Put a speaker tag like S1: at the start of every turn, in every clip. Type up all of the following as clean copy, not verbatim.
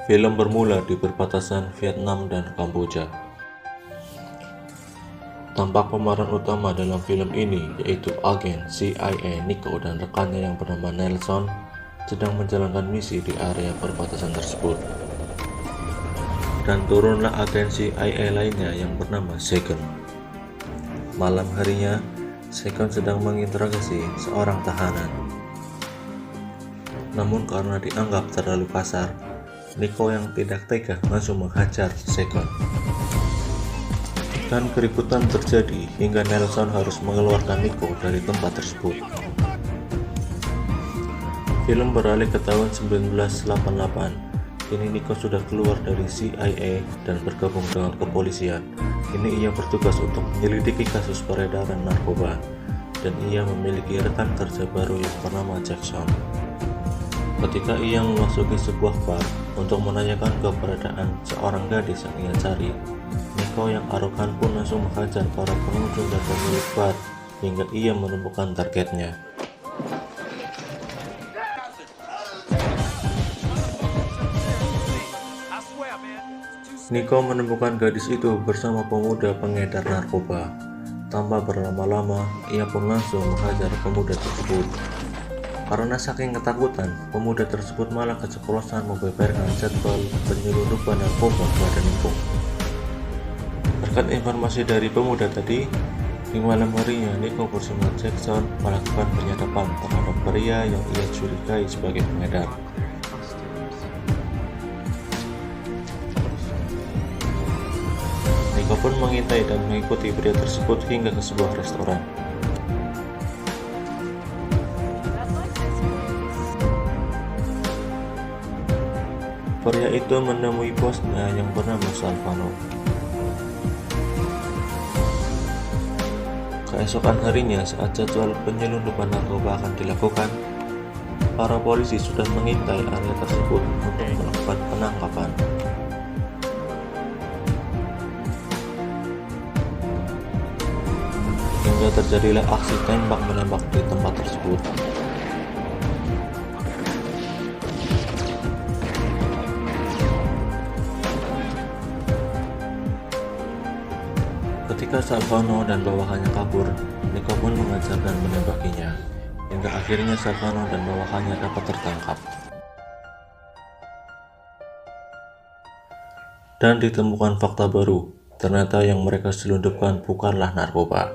S1: Film bermula di perbatasan Vietnam dan Kamboja. Tampak pemeran utama dalam film ini yaitu agen CIA Nico dan rekannya yang bernama Nelson sedang menjalankan misi di area perbatasan tersebut. Dan turunlah agen CIA lainnya yang bernama Saigon. Malam harinya, Saigon sedang menginterogasi seorang tahanan. Namun karena dianggap terlalu kasar, Nico yang tidak tega langsung menghajar Saigon. Dan keributan terjadi hingga Nelson harus mengeluarkan Nico dari tempat tersebut. Film beralih ke tahun 1988. Kini Nico sudah keluar dari CIA dan bergabung dengan kepolisian. Kini ia bertugas untuk menyelidiki kasus peredaran narkoba, dan ia memiliki rekan kerja baru yang bernama Jackson. Ketika ia memasuki sebuah bar untuk menanyakan keberadaan seorang gadis yang ia cari, Nico yang arogan pun langsung menghajar para pengunjung dan pemilik bar hingga ia menemukan targetnya. Nico menemukan gadis itu bersama pemuda pengedar narkoba. Tanpa berlama-lama, ia pun langsung menghajar pemuda tersebut. Karena saking ketakutan, pemuda tersebut malah keceplosan membeberkan jadwal penyelundupan narkoba kepada Nico. Berkat informasi dari pemuda tadi, di malam harinya Nico bersama Jackson melakukan penyadapan terhadap pria yang ia curigai sebagai pengedar. Nico pun mengintai dan mengikuti pria tersebut hingga ke sebuah restoran. Pria itu menemui bosnya yang bernama Salvano. Keesokan harinya saat jadwal penyelundupan narkoba akan dilakukan, para polisi sudah mengintai area tersebut untuk melakukan penangkapan. Hingga terjadilah aksi tembak-menembak di tempat tersebut. Ketika Salvano dan bawahannya kabur, Nico pun mengejar dan menembakinya, hingga akhirnya Salvano dan bawahannya dapat tertangkap. Dan ditemukan fakta baru, ternyata yang mereka selundupkan bukanlah narkoba,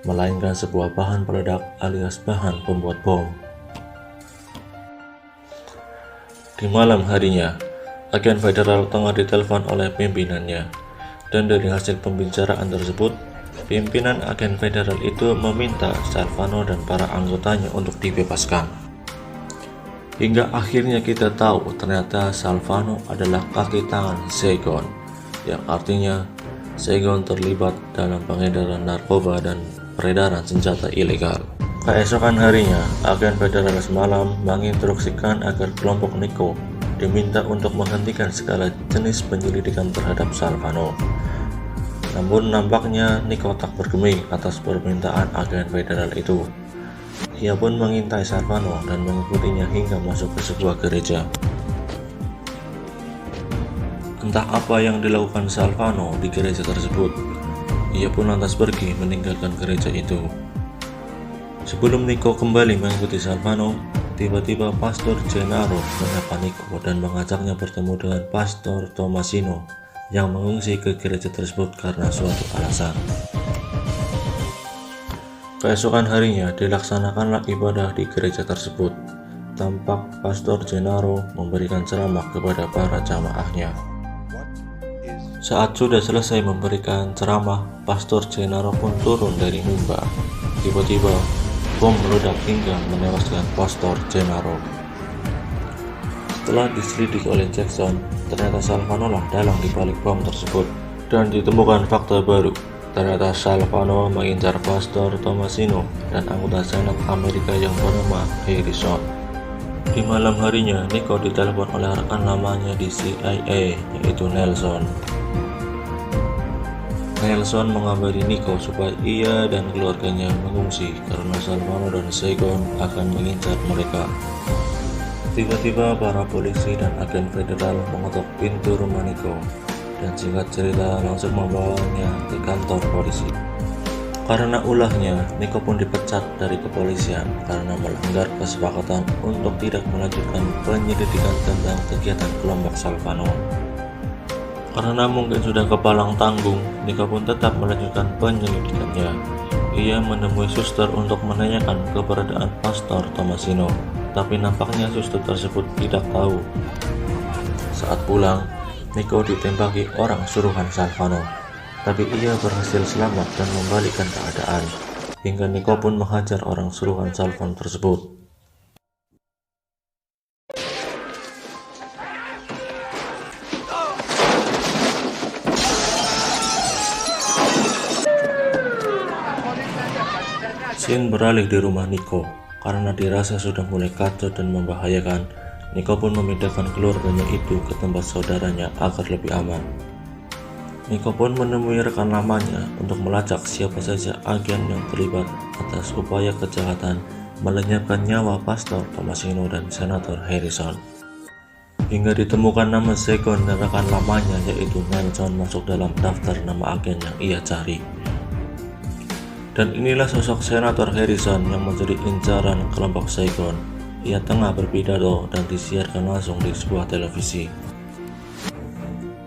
S1: melainkan sebuah bahan peledak alias bahan pembuat bom. Di malam harinya, agen federal tengah ditelepon oleh pimpinannya. Dan dari hasil pembicaraan tersebut, pimpinan agen federal itu meminta Salvano dan para anggotanya untuk dibebaskan. Hingga akhirnya kita tahu ternyata Salvano adalah kaki tangan Saigon, yang artinya Saigon terlibat dalam pengedaran narkoba dan peredaran senjata ilegal. Keesokan harinya, agen federal semalam menginstruksikan agar kelompok Nico diminta untuk menghentikan segala jenis penyelidikan terhadap Salvano. Namun nampaknya Nico tak bergeming atas permintaan agen federal itu. Ia pun mengintai Salvano dan mengikutinya hingga masuk ke sebuah gereja. Entah apa yang dilakukan Salvano di gereja tersebut, ia pun lantas pergi meninggalkan gereja itu. Sebelum Nico kembali mengikuti Salvano, tiba-tiba Pastor Gennaro menyapa Nico dan mengajaknya bertemu dengan Pastor Tomasino yang mengungsi ke gereja tersebut karena suatu alasan. Keesokan harinya dilaksanakanlah ibadah di gereja tersebut. Tampak Pastor Gennaro memberikan ceramah kepada para jamaahnya. Saat sudah selesai memberikan ceramah, Pastor Gennaro pun turun dari mimbar. Tiba-tiba bom meledak hingga menewaskan Pastor Gennaro. Setelah diselidiki oleh Jackson, ternyata Salvano lah dalang dibalik bom tersebut. Dan ditemukan fakta baru, ternyata Salvano mengincar Pastor Tomasino dan anggota Senat Amerika yang bernama Harrison. Di malam harinya, Nico ditelepon oleh rekan lamanya di CIA, yaitu Nelson. Nelson mengabari Nico supaya ia dan keluarganya mengungsi karena Salvano dan Saigon akan mengincar mereka. Tiba-tiba para polisi dan agen federal mengetuk pintu rumah Nico dan singkat cerita langsung membawanya ke kantor polisi. Karena ulahnya, Nico pun dipecat dari kepolisian karena melanggar kesepakatan untuk tidak melanjutkan penyelidikan tentang kegiatan kelompok Salvano. Karena mungkin sudah kepalang tanggung, Nico pun tetap melanjutkan penyelidikannya. Ia menemui suster untuk menanyakan keberadaan Pastor Tomasino, tapi nampaknya suster tersebut tidak tahu. Saat pulang, Nico ditembaki orang suruhan Salvano, tapi ia berhasil selamat dan membalikkan keadaan, hingga Nico pun menghajar orang suruhan Salvano tersebut. Scene beralih di rumah Nico. Karena dirasa sudah mulai kacau dan membahayakan, Nico pun memindahkan keluarganya itu ke tempat saudaranya agar lebih aman. Nico pun menemui rekan lamanya untuk melacak siapa saja agen yang terlibat atas upaya kejahatan melenyapkan nyawa Pastor Tomasino dan Senator Harrison. Hingga ditemukan nama Saigon dan rekan lamanya yaitu Nelson masuk dalam daftar nama agen yang ia cari. Dan inilah sosok Senator Harrison yang menjadi incaran kelompok Saigon. Ia tengah berpidato dan disiarkan langsung di sebuah televisi.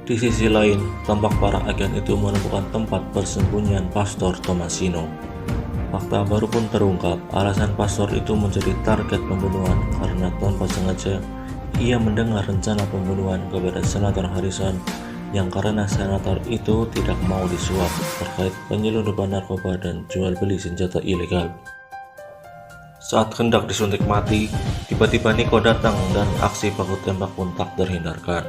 S1: Di sisi lain, tampak para agen itu menemukan tempat persembunyian Pastor Tomasino. Fakta baru pun terungkap, alasan pastor itu menjadi target pembunuhan karena tanpa sengaja ia mendengar rencana pembunuhan kepada Senator Harrison yang karena senator itu tidak mau disuap terkait penyelundupan narkoba dan jual beli senjata ilegal. Saat hendak disuntik mati, tiba-tiba Nico datang dan aksi baku tembak pun tak terhindarkan.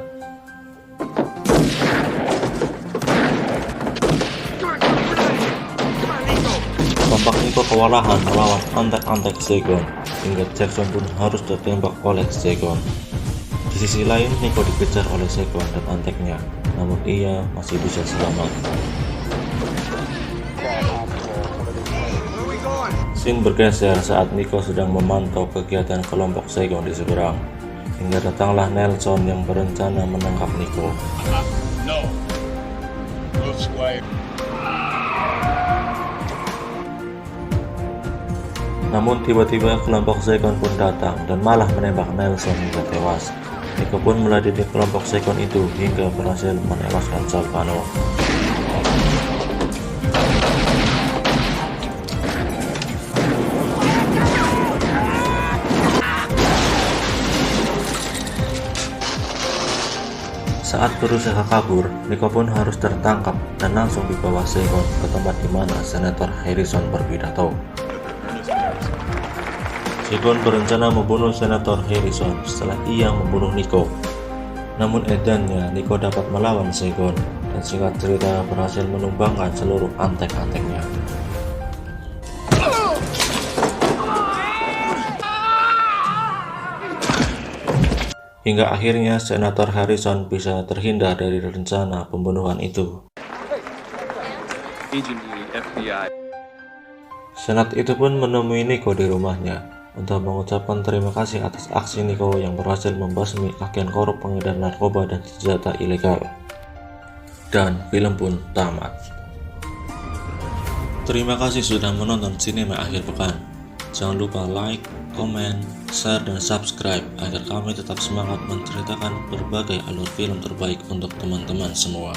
S1: Tampak Nico kewalahan melawan antek-antek Saigon, hingga Jackson pun harus tertembak oleh Saigon. Di sisi lain, Nico dikejar oleh Saigon dan anteknya, namun ia masih bisa selamat. Scene bergeser saat Nico sedang memantau kegiatan kelompok Saigon di seberang, hingga datanglah Nelson yang berencana menangkap Nico. Namun tiba-tiba kelompok Saigon pun datang dan malah menembak Nelson hingga tewas. Nico pun meladeni kelompok Saigon itu hingga berhasil menewaskan Salvano. Saat berusaha kabur, Nico pun harus tertangkap dan langsung dibawa Saigon ke tempat di mana Senator Harrison berpidato. Saigon berencana membunuh Senator Harrison setelah ia membunuh Nico. Namun edannya, Nico dapat melawan Saigon dan singkat cerita berhasil menumbangkan seluruh antek-anteknya. Hingga akhirnya Senator Harrison bisa terhindar dari rencana pembunuhan itu. Senat itu pun menemui Nico di rumahnya untuk mengucapkan terima kasih atas aksi Nico yang berhasil membasmi agen korup pengedar narkoba dan senjata ilegal. Dan film pun tamat. Terima kasih sudah menonton sinema akhir pekan. Jangan lupa like, komen, share, dan subscribe agar kami tetap semangat menceritakan berbagai alur film terbaik untuk teman-teman semua.